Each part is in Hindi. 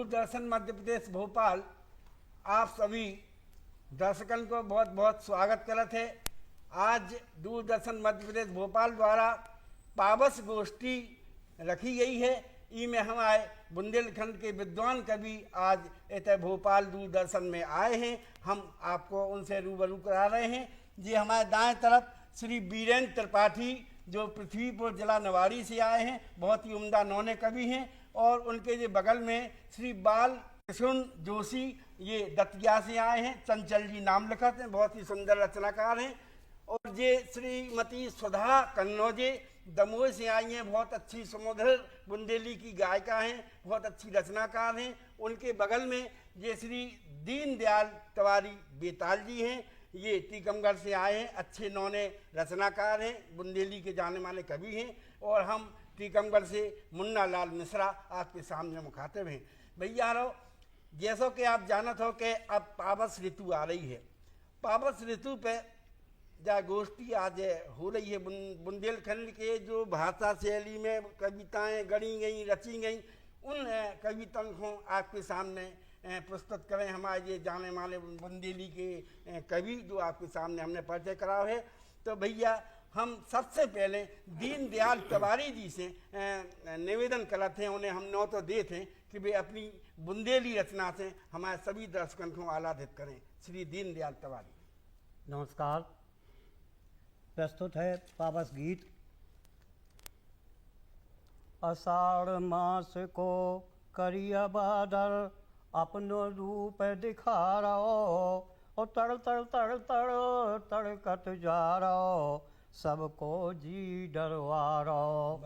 दूरदर्शन मध्य प्रदेश भोपाल आप सभी दर्शकन को बहुत बहुत स्वागत करत है। आज दूरदर्शन मध्य प्रदेश भोपाल द्वारा पावस गोष्ठी रखी गई है। में हम आए बुंदेलखंड के विद्वान कवि आज इतने भोपाल दूरदर्शन में आए हैं। हम आपको उनसे रूबरू करा रहे हैं। जी हमारे दाएं तरफ श्री वीरेंद्र त्रिपाठी जो पृथ्वीपुर जिला नवाड़ी से आए हैं, बहुत ही उम्दा नौने कवि हैं। और उनके जो बगल में श्री बाल कृष्ण जोशी ये दतिया से आए हैं, चंचल जी नाम लिखत हैं, बहुत ही सुंदर रचनाकार हैं। और ये श्रीमती सुधा कन्नौजे दमोह से आई हैं, बहुत अच्छी सुमधुर बुंदेली की गायिका हैं, बहुत अच्छी रचनाकार हैं। उनके बगल में ये श्री दीनदयाल तिवारी बेताल जी हैं, ये टीकमगढ़ से आए हैं, अच्छे नौने रचनाकार हैं, बुंदेली के जाने माने कवि हैं। और हम टीकमगढ़ से मुन्ना लाल मिश्रा आपके सामने मुखातिब हैं। भैया रो जैसो कि आप जानत हो कि अब पावस ऋतु आ रही है। पावस ऋतु पे जा गोष्ठी आज हो रही है। बुंदेलखंड के जो भाषा शैली में कविताएं गढ़ी गई रची गई, उन कविताओं को आपके सामने प्रस्तुत करें। हमारे ये जाने माने बुंदेली के कवि जो आपके सामने हमने परिचय करा है। तो भैया हम सबसे पहले दीनदयाल तिवारी जी से निवेदन करते हैं, उन्हें हम न्योता देते हैं कि वे अपनी बुंदेली रचना से हमारे सभी दर्शकों को आह्लादित करें। श्री दीनदयाल तिवारी। नमस्कार। प्रस्तुत है पावस गीत। आषाढ़ मास को करिया बादल अपनो रूप दिखा रहो, और तड़ तड़ तड़ तड़ तड़कत जा रहो, सबको जी डरवा रहो।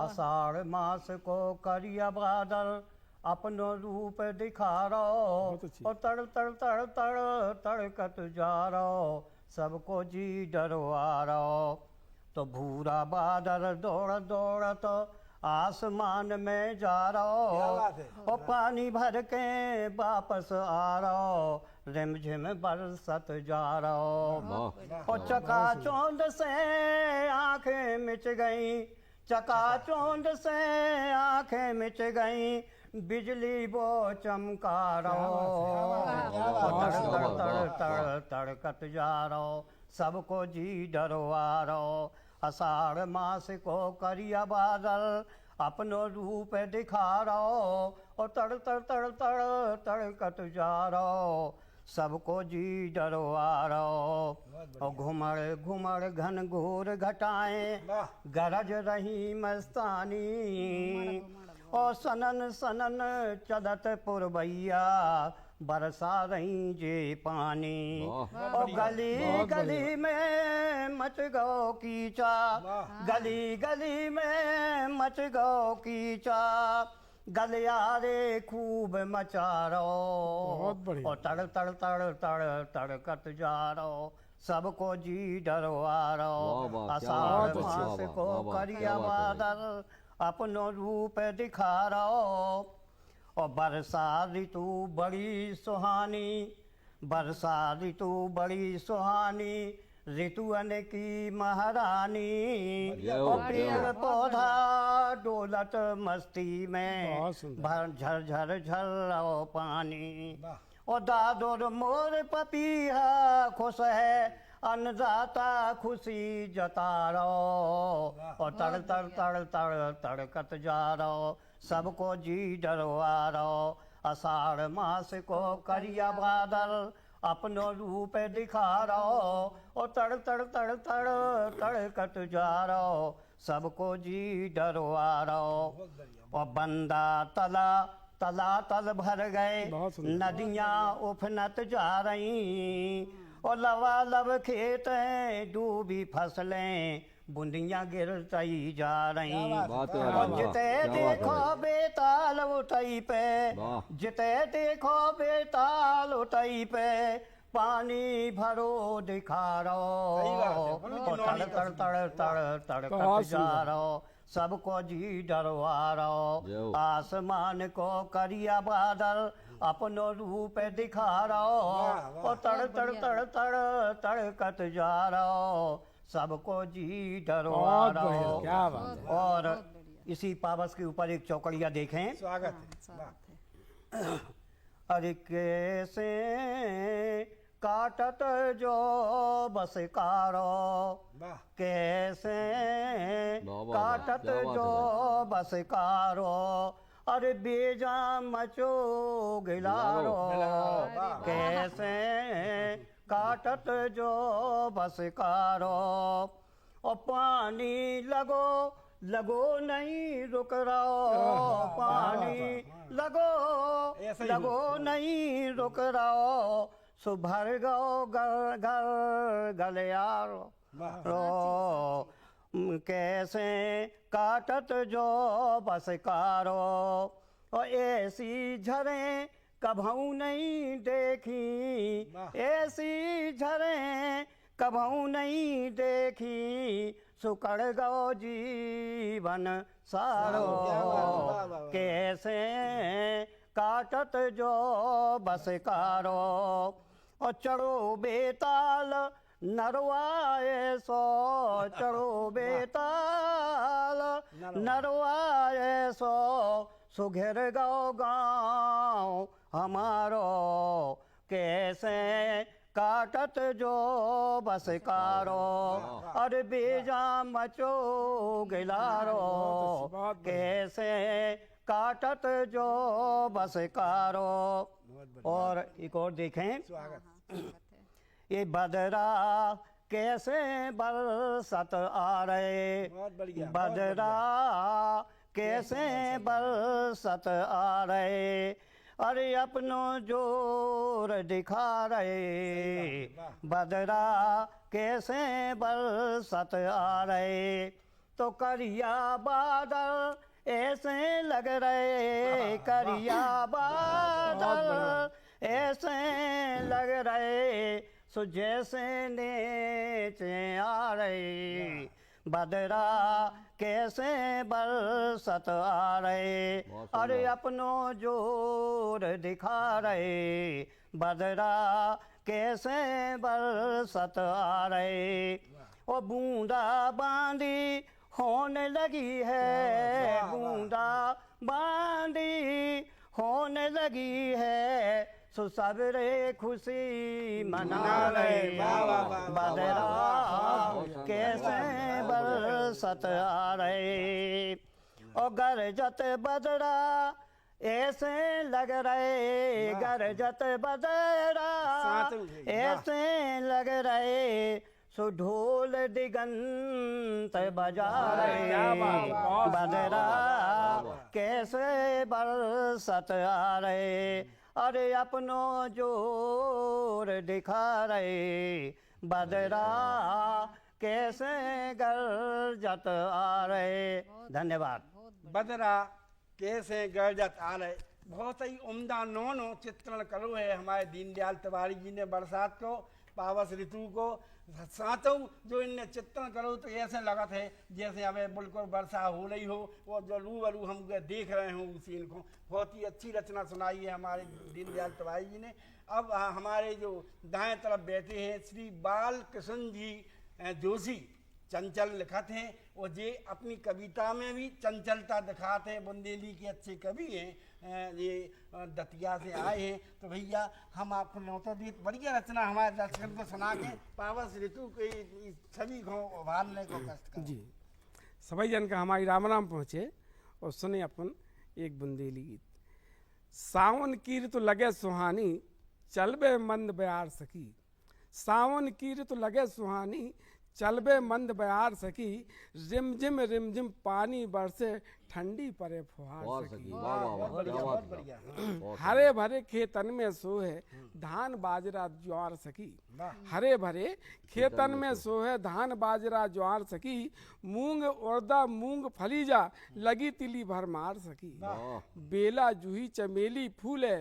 आषाढ़ मास को करिया बादल अपनो रूप दिखा रहो, और तड़ तड़ तड़ तड़ तड़कत जा रहो, सबको जी डरवा रहो। तो भूरा बादल दौड़ दौड़ तो आसमान में जा रहो, और पानी भर के वापस आ रहो, रिमझिम बरसत जा रहो। और चकाचौंध से आंखें मिच गई, चकाचौंध से आंखें मिच गई, बिजली वो चमका रहो, तड़ तड़ तड़ तड़कत जा रहो, सबको जी डरवा रहो। आषाढ़ मास को करिया बादल अपनो रूप दिखा रहो, और तड़ तड़ तड़ तड़ तड़कत जा रहो, सबको जी डरवा रहो। और घुमड़ घुमड़ घन घोर घटाएं गरज रही मस्तानी, और सनन सनन चदत पुरबैया बरसा रही जे पानी। और गली गली में मच गो कीचा, गली गली में मच गो कीचा, गलियारे खूब मचा रहो, और तड़ तड़ तड़ तड़ तड़कत जा रहो, सबको जी डरवा रहो। आषाढ़ मास को करिया बादल अपनो रूप दिखा रहो, और बरसा ऋतु बड़ी सुहानी, बरसा ऋतु बड़ी सुहानी, ऋतुअन की महारानी। और पेड़ पौधा डोलत मस्ती में, भर झर झर झर पानी। और दादोर मोर पपीहा खुश है, अन्नदाता खुशी जता रहो, और तड़ तड़ तड़ तड़ तड़कत जा रहो, सबको जी डरवा रहो। आषाढ़ मास को करिया बादल अपनो रूप दिखा रहो, और तड़ तड़ तड़ तड़ तड़कत जा रहो, सबको जी डरवा रहो। और बंदा तला तला तल भर गए, नदियाँ उफनत जा रही, और लबालब खेत हैं डूबी फसलें, बूंदियाँ गिरती जा रही। और जिते देखो बेताल उठई पे, जिते देखो बेताल उठई पे, पानी भरो दिखा रहो, और तड़ तड़ तड़ तड़ तड़कत जा रहो, सबको जी डरवा रहो। आसमान को करिया बादल अपनो रूप दिखा रहो, और तड़ तड़ तड़ तड़ तड़कत जा रहो, सबको जी डरवा रहो। और इसी पावस के ऊपर एक चौकड़िया देखें। स्वागत है। अरे कैसे काटत जो बस कारो, वाह कैसे वाह, वाह, काटत क्या बात है जो बस कारो, अरे बेजा मचो गिलारो, वाह। कैसे काटत जो बस कारो, और पानी लगो लगो नहीं रुक रहो, पानी लगो ऐसा ही लगो नहीं रुक रहो, सुभर गो घर घर गलियारो वाह। रो, कैसे काटत जो बस कारो, और ऐसी झरें कभू नहीं देखी, वाह। ऐसी झरें कभू नहीं देखी, सुकड़ गो जीवन सारो, क्या बात है, वाह, वाह, वाह। कैसे काटत जो बस कारो, और चढ़ो बेताल नरवाए सो, चढ़ो बेताल नरवाए सो, सुघेर गो गाँव हमारो, कैसे काटत जो बस कारो, अरे बेजा मचो गिलारो, बहुत कैसे काटत जो बस कारो। और एक और देखें, स्वागत। ये बदरा कैसे बरसत आ रहे, बहुत बढ़िया, बहुत बदरा कैसे बरसत आ रहे, अरे अपनो जोर दिखा रहे, बदरा कैसे बरसत आ रहे, तो करिया बादल ऐसे लग रहे, करिया बादल ऐसे लग रहे, सो जैसे नीचे आ रहे, बदरा कैसे बरसत आ रहे, बहुत सुंदर। अरे अपनो जोर दिखा रहे, बदरा कैसे बरसत आ रहे, ओ बूंदा बांदी होने लगी है, बूंदा बांदी होने लगी है, सो सबरे खुशी मना रहे, वाह, वाह, वाह, बदरा कैसे बरसत आ रहे, और गरजत बदरा ऐसे लग रहे, गरजत बदरा साथ में, वाह। ऐसे लग रहे, सो ढोल दिगंत बजा रहे, क्या बात, बहुत बदरा कैसे बरसत आ रहे, अरे अपनो जोर दिखा रहे, बदरा कैसे गरजत आ रहे। धन्यवाद। बदरा कैसे गरजत आ रहे, बहुत ही उम्दा नौनो चित्रण करो है हमारे दीनदयाल तिवारी जी ने बरसात को, पावस ऋतु को सातों जो इनने चित्रण करो तो ऐसे लगा थे जैसे हमें बिल्कुल वर्षा हो रही हो, वो जो रूबरू हम देख रहे हों उस सीन को। बहुत ही अच्छी रचना सुनाई है हमारे दीनदयाल तिवारी जी ने। अब हमारे जो दाएं तरफ बैठे हैं श्री बाल कृष्ण जी जोशी, चंचल लिखत हैं, और ये अपनी कविता में भी चंचलता दिखाते हैं, बुंदेली के अच्छे कवि हैं, ये दतिया से आए हैं। तो भैया हम आपको न्योता दी, बढ़िया रचना हमारे दर्शकों को सुना के पावस ऋतु के छवि को उभारने को कष्ट करें। जी सभी जन का हमारी राम राम पहुँचे और सुने अपन एक बुंदेली गीत। सावन की ऋतु लगे सुहानी, चलबे मंद बयार सकी, सावन की ऋतु लगे सुहानी, चलबे मंद बयार सकी, रिमझिम पानी बरसे, ठंडी परे फुहार सकी। वाह वाह वाह, बहुत बढ़िया, क्या बहुत बात बढ़िया। है। बहुत हरे भरे खेतन में सोहे, धान बाजरा ज्वार सकी, हरे भरे खेतन में सोहे, धान बाजरा ज्वार सकी, मूंग उड़दा मूंग फलीजा, लगी तिली भर मार सकी, वाह। बेला जूही चमेली फूले,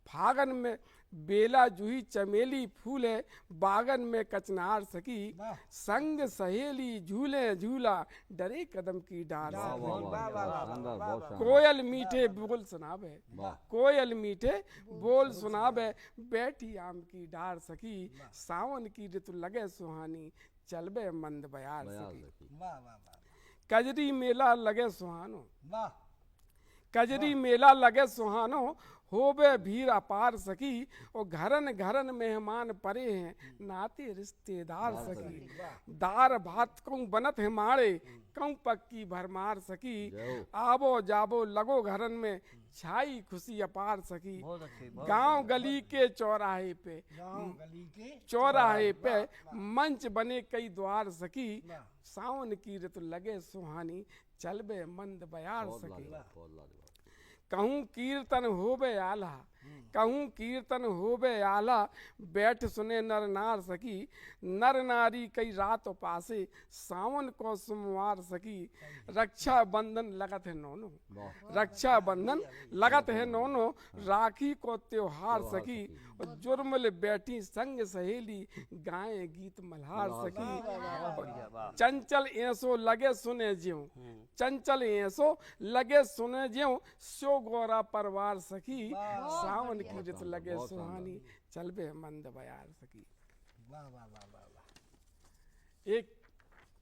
फागन में बेला जूही चमेली फूले, बागन में कचनार सकी, संग सहेली झूले झूला, डरे कदम की डार वाह सकी। वाह वाह, क्या शानदार, बहुत शानदार। कोयल मीठे बोल सुनावे, वाह। कोयल मीठे बोल सुनावे, बैठी आम की डार सकी, सावन की ऋतु लगे सुहानी, चलबे मंद बयार बयार सकी। सकी। वाह वाह वाह कजरी मेला लगे सुहानो, वाह। कजरी मेला लगे सुहानो, होबे भीड़ अपार सखी, और घरन घरन मेहमान परे हैं, नाते रिश्तेदार सखी। दार भात कहूँ बनत है माड़े, कहूँ पक्की भरमार सखी। आबो जाबो लगो घरन में, छाई खुशी अपार सखी। बहुत अच्छी, बहुत गांव गली के चौराहे पे, गांव गली के चौराहे पे मंच बने कई द्वार सखी। सावन की ऋतु लगे सुहानी, चलबे मंद बयार बहुत सखी। लाजवाब, बहुत लाजवाब। कहूँ कीर्तन होबे आला, कहूँ कीर्तन होबे आला, बैठ सुने नर नार सखी। नर नारी कई रात उपासे, सावन को सोमवार सखी। रक्षा बंधन लगत है नोनो, रक्षा बंधन लगत है नोनो, राखी को त्योहार सखी। और जुर्मल बैठी संग सहेली, गाए गीत मल्हार सखी। चंचल ऐसो लगे सुने ज्यों, चंचल ऐसो लगे सुने ज्यों, सो गोरा परवार सखी। सावन की ऋतु लगे सुहानी, चलबे मंद बयार सखी। वाह वाह वाह वाह वाह, एक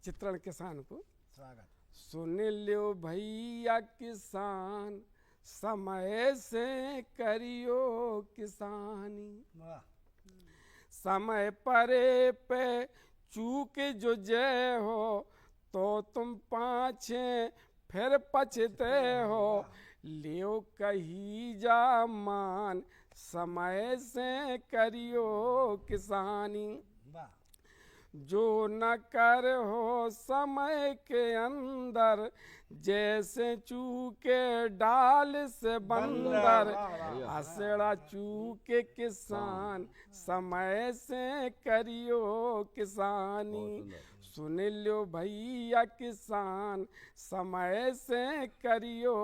चित्रण किसान को। स्वागत। सुन लो भैया किसान, समय से करियो किसानी। वाह, समय परे पे चूक जो जय हो, तो तुम पाछे फिर पछते हो। लियो कही जा मान, समय से करियो किसानी। वाह, जो न कर हो समय के अंदर, जैसे चूके डाल से बंदर। असड़ा चूके किसान, समय से करियो किसानी। सुन लो भैया किसान, समय से करियो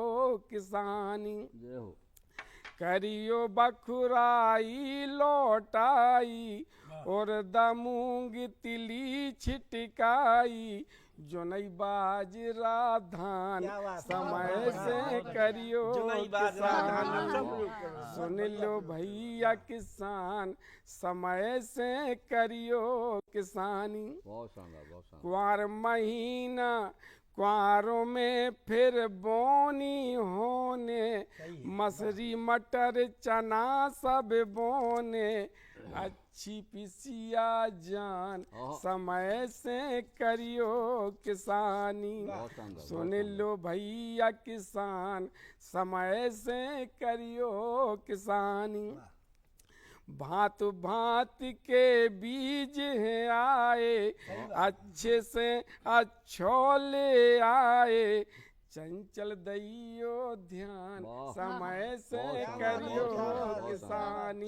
किसानी। जय हो। करियो बखुराई लौटाई, और दमूंग तिली छिटकाई। जुनई बाजरा धान, क्या बात है। समय से करियो जुनई बाजरा धान हम सब किसान। लोग करें। सुन लो भैया किसान, समय से करियो किसानी। बहुत शानदार, बहुत शानदार। कुंवर महीना, कुंवारों में फिर बोनी होने। मसरी मटर चना सब बोने, अच्छी पिसिया जान, समय से करियो किसानी। बहुत शानदार, सुन लो भैया किसान, समय से करियो किसानी। भांत भांत के बीज हैं आए, अच्छे से अच्छो ले आए। चंचल दैयो ध्यान, समय से करियो किसानी।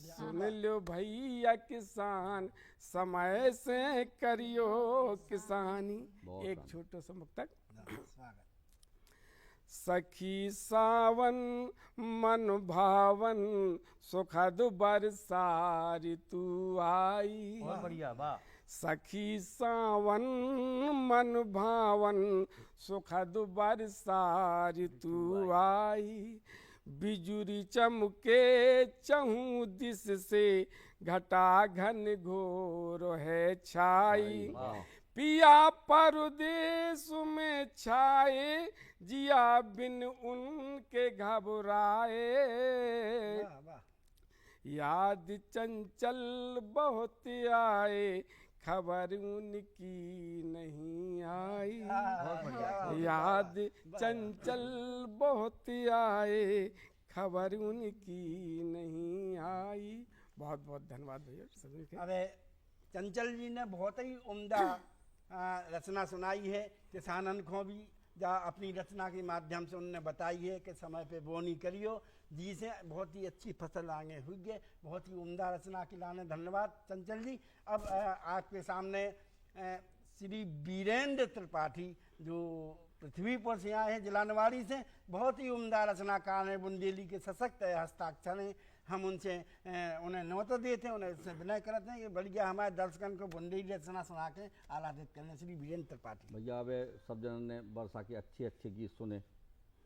सुन लो भैया किसान, समय से करियो किसानी। एक छोटा सा मुक्तक। स्वागत। सखी सावन मन भावन, सुखद बरसा ऋतु आई। बहुत बढ़िया, वाह। सखी सावन मन भावन, सुखद बरसा ऋतु आई। बिजुरी चमके चहु दिस से, घटा घन घोर है छाई। पिया परदेश में छाए, जिया बिन उनके घबराए। वाह वाह, याद चंचल बहुत आए, खबर उनकी नहीं आई। याद चंचल बहुत आए, खबर उनकी नहीं आई। बहुत बहुत धन्यवाद भैया सभी के। अरे चंचल जी ने बहुत ही उम्दा रचना सुनाई है। किसानन को भी जा अपनी रचना के माध्यम से उन्होंने बताई है कि समय पे बोनी करियो, जिसे बहुत ही अच्छी फसल आगे हुई है। बहुत ही उम्दा रचना के लाने धन्यवाद चंचल जी। अब आपके सामने श्री वीरेंद्र त्रिपाठी, जो पृथ्वीपुर से आए हैं, जिला निवाड़ी से, बहुत ही उम्दा रचनाकार हैं, बुंदेली के सशक्त हस्ताक्षर हैं। हम उनसे उन्हें न्योता देते हैं, उन्हें उससे विनय करते हैं कि बढ़िया हमारे दर्शकन को बुंदेली रचना सुना के आह्लादित करने। श्री वीरेंद्र त्रिपाठी। भैया वे सब जनों ने वर्षा के अच्छे अच्छे गीत सुने,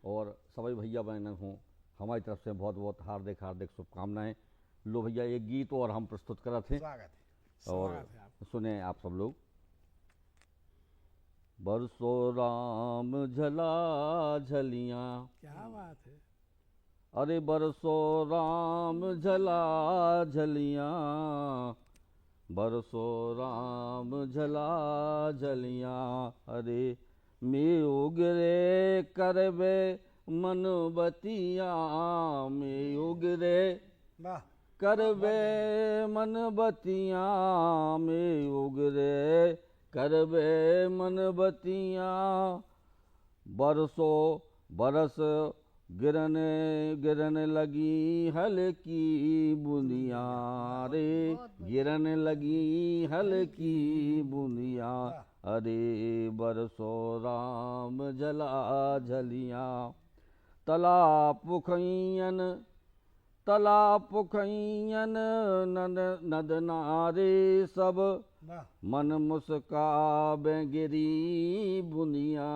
और सभी भैया बहनों को हमारी तरफ से बहुत बहुत हार्दिक हार्दिक शुभकामनाएं। लो भैया एक गीत और हम प्रस्तुत कर रहे थे, स्वागत है। और सुने आप सब लोग। बरसो राम झला झलियाँ, क्या बात है। अरे बरसो राम झला झलियाँ, बरसो राम झला झलियाँ। अरे मैं उगरे करबे मन बतिया, मैं उगरे वाह करबे मन बतिया, मैं उगरे करबे मन बतिया। बरसो बरस गिरन लगी हल्की बूंदिया, रे गिरन लगी हल्की बूंदिया। अरे बरसो राम झला झलिया। तला पुखैयन नद नारे सब, वाह मन मुस्काबे गिरी बुनिया।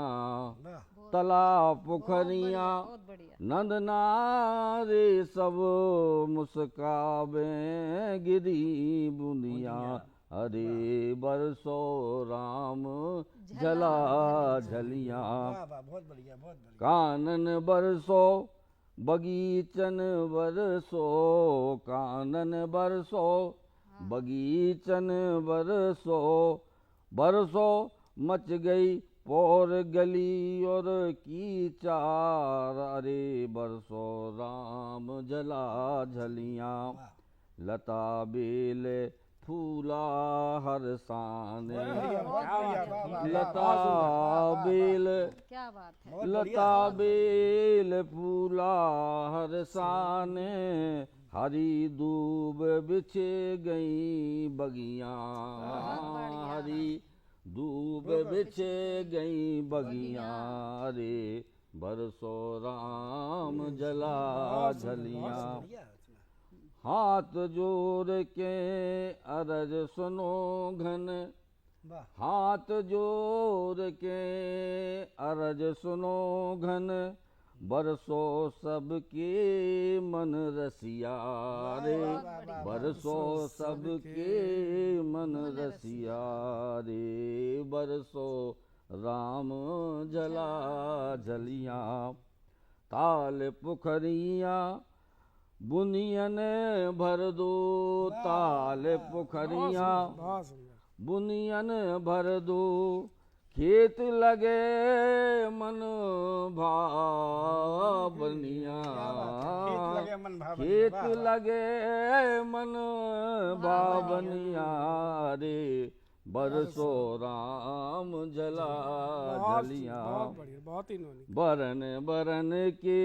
वाह तला पुखरिया बहुत बढ़िया। नंद नारे सब, मुस्काबे गिरी बुनिया। अरे बरसो राम झला झलिया। वाह वाह बहुत बढ़िया बहुत बढ़िया। कानन बरसो बगीचन बरसो, कानन बरसो बगीचन बरसो। बरसो मच गई पौर गली और की चार। अरे बरसो राम झला झलियाँ। लता बेल फूला हर सान, लता बेल क्या बात है। लता बेल फूला हर सान। हरी दूब बिछे गई बगियाँ, हरी दूब बिछे गई बगियाँ। रे बरसो राम झला झलियाँ। हाथ जोड़ के अरज सुनो घन, वाह हाथ जोड़ के अरज सुनो घन। बरसो सबके मन रसिया, रे बरसो सबके मन रसिया। रे बरसो राम झला झलियाँ। ताल पुखरिया बुनियन भर दो, ताल पुखरिया बहुत सुंदर। बुनियन भर दो। खेत लगे मन भावनिया, खेत लगे मन भावनिया। खेत वाह, वाह। लगे मन भावनिया। रे बरसो राम झला झलियाँ। बहुत बढ़िया, बहुत ही नोनी। बरन बरन के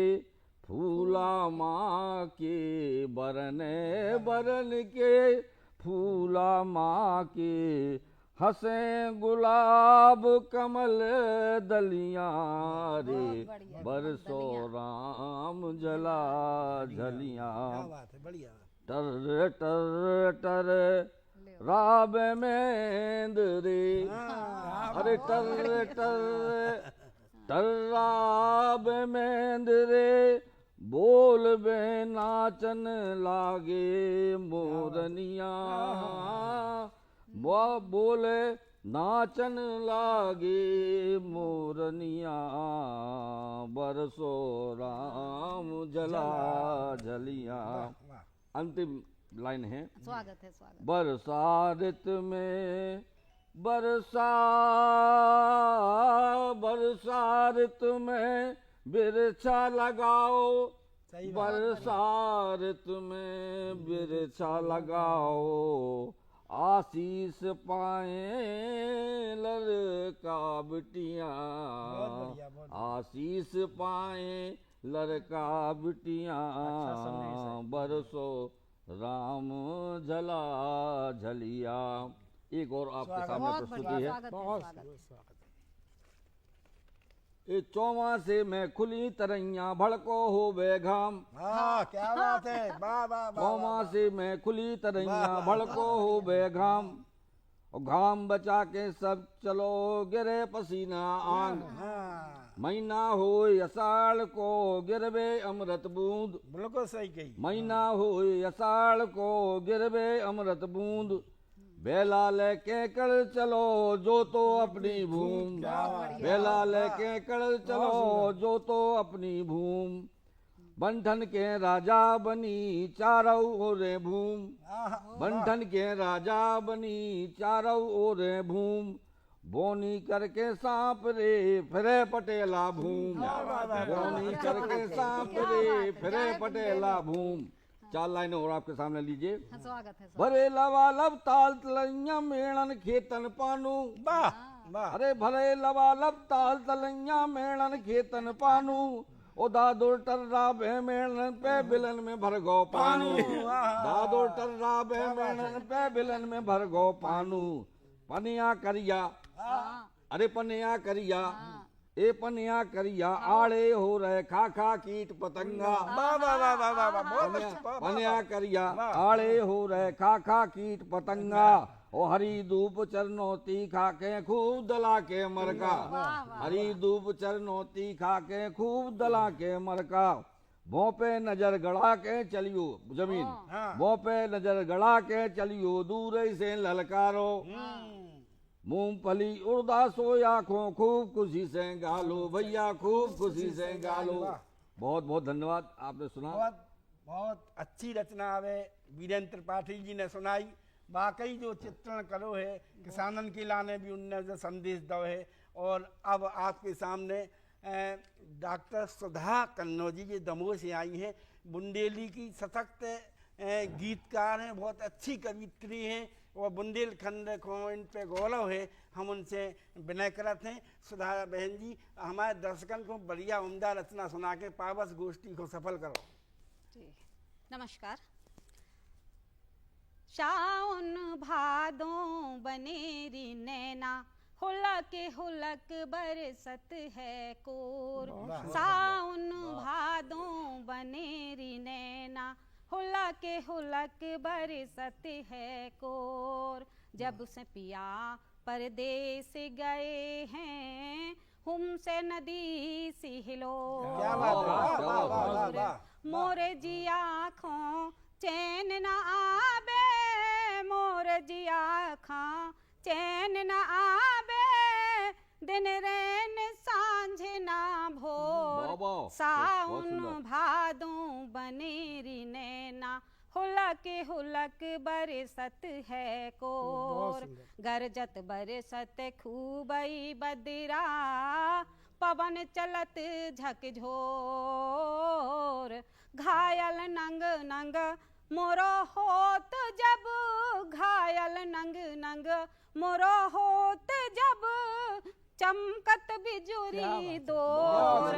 फूला माँ के, बरन बरन के फूला माँ के। हंसे गुलाब कमल दलियाँ। रे बढ़िया, बरसो राम झला झलियाँ। क्या बात है बढ़िया। टर टर टर राब में रे, अरे टर टर टर्राब में रे। बोल बे नाचन लागे मोरनिया, बोले नाचन लागे मोरनिया। बरसो राम झला झलिया। वाह अंतिम लाइन है। स्वागत है स्वागत। बरसा ऋत में बरसा ऋतु में बिरछा लगाओ। सही बात। बरसा ऋतु में बिरछा लगाओ। आशीष पाए लड़का बिटियाँ, बहुत बढ़िया, बहुत बढ़िया। आशीष पाए लड़का बिटियाँ। अच्छा संदेश है। बरसो राम झला झलिया। एक और आपके स्वागत। सामने बहुत प्रस्तुति बढ़िया, है। स्वागत है बहुत स्वागत। सुंदर स्वागत है। ये चौवा से मैं खुली तरैया भड़को हो बेघाम। हाँ क्या बात है। वाह वाह वाह चौवा से मैं खुली तरैया वाह, भड़को हो बेघाम। और घाम बचा के सब चलो गिरे पसीना आंग। हाँ महीना हो अषाढ़ को गिरबे अमृत बूंद। बिल्कुल सही कही। महीना हो अषाढ़ को गिरबे अमृत बूंद। बेला लेके कल चलो जो तो अपनी भूम। बेला लेके कल चलो जो तो अपनी भूम। बंठन के राजा बनी चारों ओर भूम, बंठन के राजा बनी चारों ओर भूम, बोनी करके सांप रे फिरे पटेला भूम, बोनी करके सांप रे फिरे पटेला भूम। 4 लाइनें और आपके सामने लीजिए। हाँ, स्वागत है भरे लवालब ताल तलैया मेणन खेतन पानू, वाह वाह अरे भरे लवालब ताल तलैया मेणन खेतन पानू, ओ दादो टर्रा बे मेणन पे बिलन में भर गो पानू, दादो टर्रा बे मेणन पे बिलन में भर गो पानू। पनिया करिया, अरे पनिया करिया, ए पनिया करिया, आड़े हो रहे खा खा कीट पतंगा, वाह वाह वाह वाह वाह वाह, बहुत पनिया अच्छा, वाह, पनिया वाह, करिया, वाह। आड़े हो रहे खा खा कीट पतंगा, ओ हरी धूप चरनोती खा के खूब दला के मरका, हरी धूप चरनोती खा के खूब दला के मरका। भों पे नजर गड़ा के चलियो जमीन, भों पे नजर गड़ा के चलियो दूर से ललकारो, मूंगफली उड़दा सोया खो खूब खुशी से गालो, भैया खूब खुशी से गालो। बहुत बहुत धन्यवाद, आपने सुना। बहुत बहुत अच्छी रचना हवे वीरेंद्र त्रिपाठी जी ने सुनाई। वाकई जो चित्रण करो है किसानन के लाने भी उनने जो संदेश दो है। और अब आपके सामने डॉक्टर सुधा कन्नौजी जी दमोह से आई हैं, बुंदेली की सशक्त गीतकार हैं, बहुत अच्छी कवित्री हैं और बुंदेलखंड को इन पे गौरव है। हम उनसे विनय करते हैं, सुधा बहन जी हमारे दर्शकन को बढ़िया उम्दा रचना सुना के पावस गोष्ठी को सफल करो। जी, नमस्कार। साउन भादों बनेरी नैना, हुलक बरसत है कोर, साउन भादों बनेरी नैना, हुलक बरसत है कोर। जब से पिया परदेस गए हैं, हमसे नदी सी हिलो, क्या बात है, वाह, वाह, वाह, वाह, वाह। मोरे जी आँखों चैन न आबे, मोरे जी आँखों चैन न आबे, दिन रैन सांझ ना भोर, बहुत साउन सुंदर। भादों बनेरी नैना, हुलक बरसत है कोर। गरजत बरसत खूबई बदरा, पवन चलत झकझोर, घायल नंग नंग मोरो होत जब, घायल नंग नंग मोरो होत जब, चमकत बिजुरी दौर,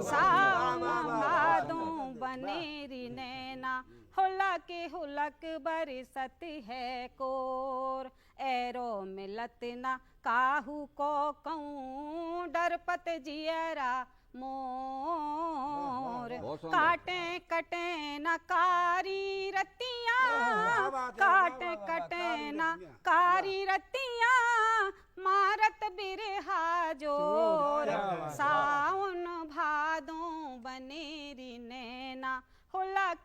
सावन भादों बनेरी नैना, हुलक बरसत है कोर। एरो मिलत न काहू को कहूँ, डरपत जियरा मोर, काटे कटे न कारी रतियाँ, काटे कटे न कारी रतियाँ, मारत बिरहा जोर, साउन भादों बनेरी नैना, हुलक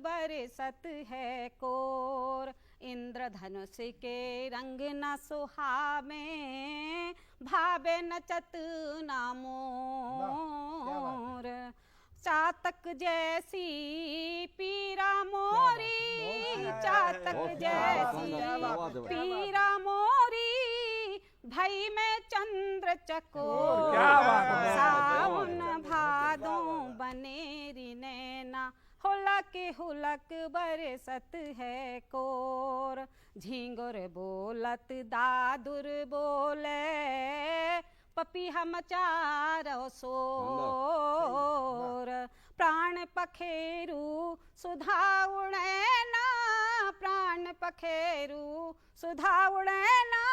बरसत है कोर। इंद्रधनुष के रंग न सुहावे, भावे नचत न मोर, चातक जैसी पीरा मोरी, चातक जैसी पीरा मोरी, भई में चंद्र चकोर, सावन भादों बनेरी नैना, हुलक बरसत है कोर। झिंगुर बोलत दादुर बोले, पपीहा मचारो शोर, प्राण पखेरू सुधा उड़ैना, प्राण पखेरू सुधा उड़ैना,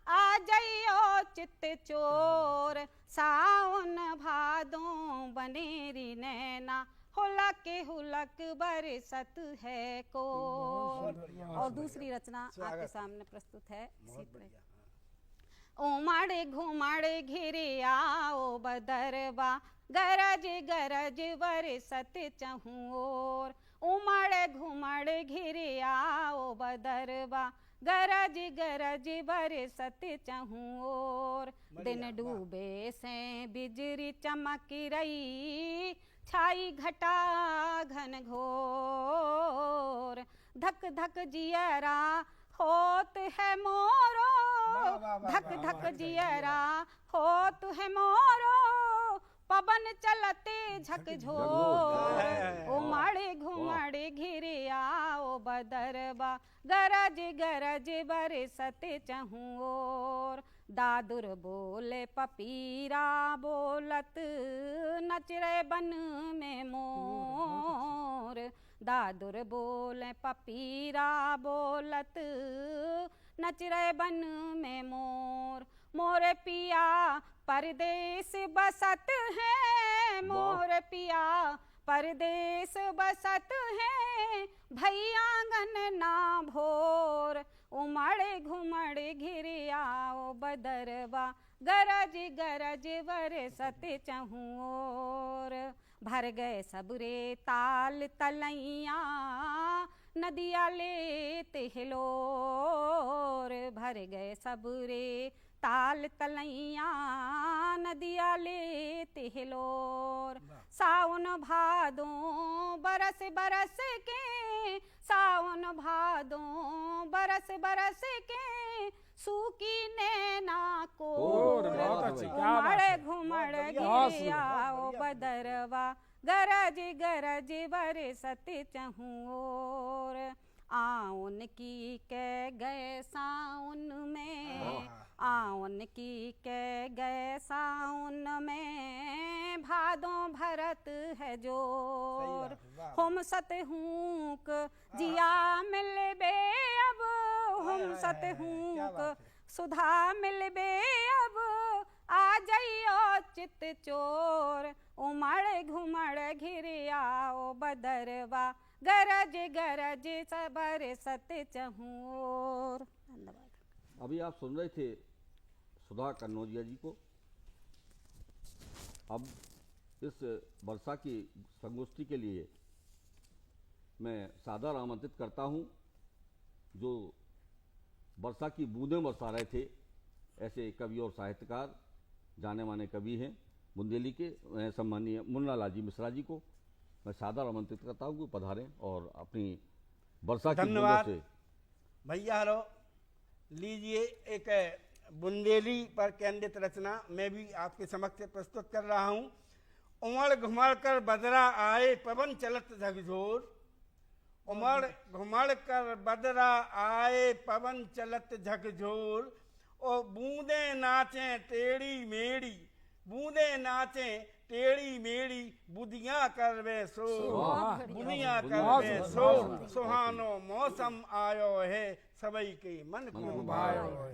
आ जइयो चित चोर, सावन भादों बनेरी नैना, हुलक बरसत है कोर। और दूसरी रचना आपके सामने प्रस्तुत है इसी तरह। उमड़ घुमड़ घिरे आओ बदरवा, गरज गरज बरसत चहूँ ओर, उमड़ घुमड़ घिरे आओ बदरवा, गरज गरज बरसत चहूँ ओर। दिन डूबे से बिजली चमक रही, छाई घटा घन घोर, धक धक जियरा होत है मोरो, वाह, वाह, वाह, धक वाह, धक वाह, जियरा होत है मोरो, पवन चलते झकझोर, उमड़ घुमड़ घिर आओ बदरबा, गरज गरज बरसत चहुँ ओर, दादुर बोले पपीरा बोलत, नच रे बन में मोर, दादुर बोले पपीरा बोलत, नच रे बन में मोर, मोर पिया परदेस बसत है, मोर पिया परदेस बसत है, भैया आंगन ना भोर, उमड़ घुमड़ घिर आओ बदरबा, गरज गरज बरसत चहुँ ओर, भर गए सबरे ताल तलैया, नदिया लेत हिलोर, भर गए सबरे ताल तलैया, नदिया लेत हिलोर, सावन भादो बरस बरस के, सावन भादो बरस बरस के, सूखी नैना को, बहुत अच्छी, क्या बात है। उमड़ घुमड़ बहुत घिर सुंदर, आओ बदरवा, गरज गरज बरसत चहुँ ओर, आउन की कह गए साउन में, आउन की कह गए साउन में, भादों भरत है जोर, हम सत हूक जिया मिलबे अब, हम सत हूक सुधा मिलबे अब, आ जाइयो चित चोर, उमड़ घुमड़ घिर आओ बदरवा, गरज गरज बरसत चहुँ ओर। धन्यवाद। अभी आप सुन रहे थे सुधा कन्नौजिया जी को। अब इस वर्षा की संगोष्ठी के लिए मैं सादर आमंत्रित करता हूं, जो वर्षा की बूंदें बरसा रहे थे, ऐसे कवि और साहित्यकार, जाने माने कवि हैं बुंदेली के, सम्मानीय मुन्ना लाल जी मिश्रा जी को मैं सादर आमंत्रित करता हूं कि पधारें और अपनी वर्षा की बूंदों धन्यवाद से। भैया रो लीजिए एक बुंदेली पर केंद्रित रचना मैं भी आपके समक्ष प्रस्तुत कर रहा हूँ। उमड़ घुमड़ कर बदरा आए पवन चलत झकझोर, उमड़ घुमड़ कर बदरा आए पवन चलत झकझोर, और बूंदे नाचें टेढ़ी मेढ़ी, बूंदे नाचें टेढ़ी मेढ़ी, बुदियाँ करवे शोर, बुदियाँ करवे शोर, सुहानो मौसम आयो है सबई के मन को भायो है,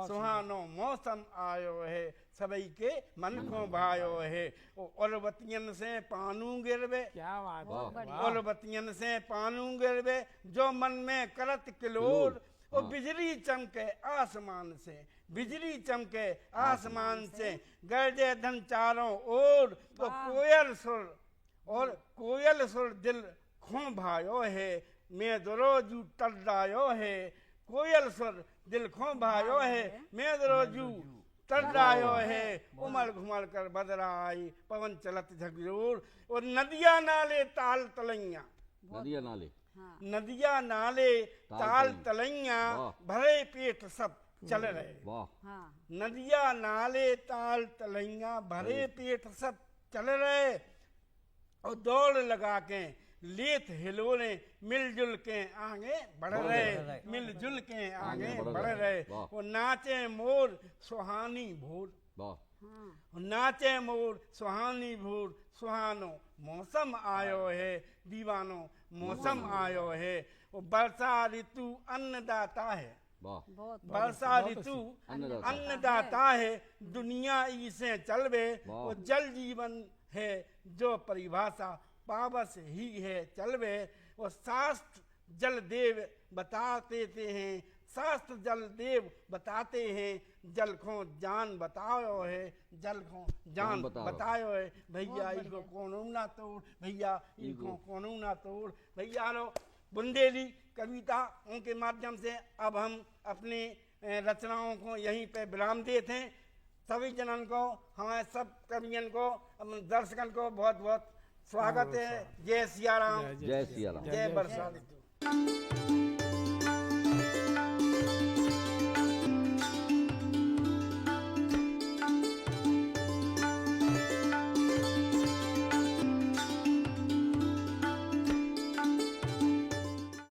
सुहानो मौसम आयो है सबई के मन को भायो है, और बतियन से पानू गिरवे, क्या बात है। और बतियन से पानू गिरवे, जो मन में करत किलोर, और बिजली चमके आसमान से, बिजली चमके आसमान से, गरजे धन चारों ओर, तो कोयल सुर, और कोयल सुर दिल खों भायो है, मैं दरोजू टर्रायो है, कोयल सुर दिल खों भायो है, मैं दरोजू टर्रायो है, उमड़ घुमड़ कर बदरा आई पवन चलत झकझोर, और नदिया नाले ताल तलैया, नदिया नाले, नदिया नाले ताल तलैया, भरे पेट सब चल रहे, हाँ। नदिया नाले ताल तलैया, भरे पेट सब चल रहे, और दौड़ लगा के लेत हिलोरे, मिलजुल के आगे बढ़ रहे, मिलजुल के आगे बढ़ रहे, वो नाचे मोर सुहानी भोर, नाचे मोर सुहानी भोर, सुहानो मौसम आयो है दीवानो, मौसम आयो है, वो वर्षा ऋतु अन्नदाता है, वर्षा ऋतु अन्नदाता है, दुनिया इसे चलवे, वो जल जीवन है जो परिभाषा पावस ही है चलवे, वो शास्त्र जल देव बताते हैं, शास्त्र जल देव बताते हैं, जल को जान बतायो है, जल को जान बतायो है, भैया इनको कोनो ना तोड़, भैया इनको कोनो ना तोड़। भैया लो बुंदेली कविता उनके माध्यम से अब हम अपनी रचनाओं को यहीं पे विराम देते हैं। सभी जनन को, हमारे सब कवियन को, दर्शकन को बहुत बहुत स्वागत है। जय सिया राम, जय सिया राम। जय बरसा ऋतु।